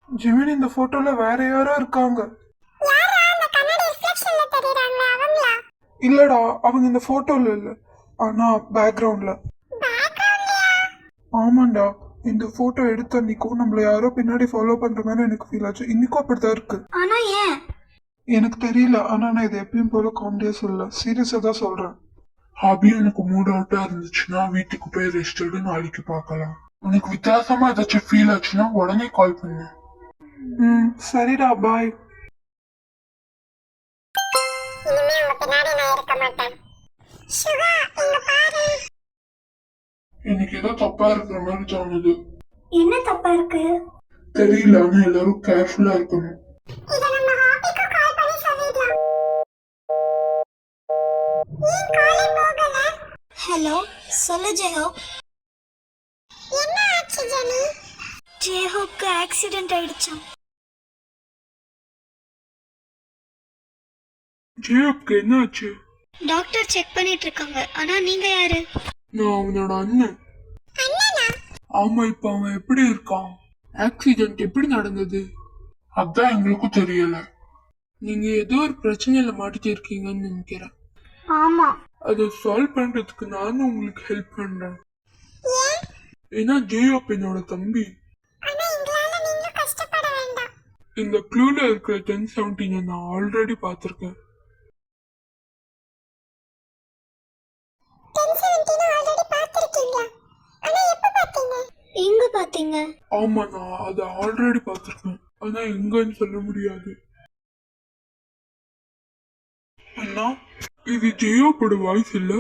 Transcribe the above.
ஜெமினி, இந்த போட்டோல வேற யாரோ இருக்காங்க. யாரா அந்த கண்ணாடி ரிஃப்ளெக்ஷன்ல தெரியறாங்களே அவங்களா? இல்லடா, அவங்க இந்த போட்டோல இல்ல, ஆனா பேக்ரவுண்ட்ல. பேக்ரவுண்ட்லயா? ஆமாண்டா, இந்த போட்டோ எடுத்த அன்னைக்கும் நம்மள யாரோ பின்னாடி ஃபாலோ பண்ற மாதிரி எனக்கு ஃபீல் ஆச்சு. இன்னைக்கும் அப்படிதான் இருக்கு. ஆனா ஏன்? எனக்கு தெரியல, ஆனா நான் இதை எப்பயும் போல காமெடியா சொல்லல, சீரியஸா தான் சொல்றேன். ஹாபி, எனக்கு மூட் அவுட்டா இருந்துச்சுன்னா வீட்டுக்கு போய் ரெஸ்ட் எடு, நாளைக்கு பார்க்கலாம். உனக்கு வித்தியாசமா ஏதாச்சும் ஃபீல் ஆச்சுன்னா உடனே கால் பண்ணு. சரிடா, பாய். இனிமே உங்க பின்னாடி நான் இருக்க மாட்டேன். சுகா, இங்க பாரு. எனக்கு ஏதோ தப்பா இருக்கிற மாதிரி தோணுது. என்ன தப்பா இருக்கு? தெரியல, ஆனா எல்லாரும் கேர்ஃபுல்லா இருக்கணும். இத நம்ம ஹாபிக்கு கால் பண்ணி சொல்லிடலாம். ஏன் காலே போகல? ஹலோ, சொல்லு ஜெயஹோப். என்ன ஆச்சு ஜெனி? ஜெயஹோப்க்கு ஆக்சிடென்ட் ஆயிடுச்சாம். ஜேப்க்கு என்னாச்சு? டாக்டர் செக் பண்ணிட்டு இருக்காங்க. ஆனா நீங்க யாரு? நான் அவனோட அண்ணன். அண்ணனா? ஆமா, இப்ப அவன் எப்படி இருக்கான்? ஆக்சிடென்ட் எப்படி நடந்தது? அதான் எங்களுக்கும் தெரியல. நீங்க ஏதோ ஒரு பிரச்சனையில மாட்டிட்டு இருக்கீங்கன்னு நினைக்கிறேன். ஆமா. அதை சால்வ் பண்றதுக்கு நானும் உங்களுக்கு ஹெல்ப் பண்றேன். ஏன்? ஏன்னா ஜேயோப் என்னோட தம்பி. ஆனா எங்களால நீங்க கஷ்டப்பட வேண்டாம். இந்த க்ளூல இருக்கிற 1017 நான் ஆல்ரெடி பார்த்திருக்கேன். 1017 ஆல்ரெடி பாத்திருக்கீங்களா? ஆனா எப்ப பாத்தீங்க? எங்க பாத்தீங்க? ஆமா, நான் அதை ஆல்ரெடி பார்த்திருக்கேன், ஆனா எங்கன்னு சொல்ல முடியாது. அண்ணா, இது ஜேயோப்போட வாய்ஸ் இல்ல?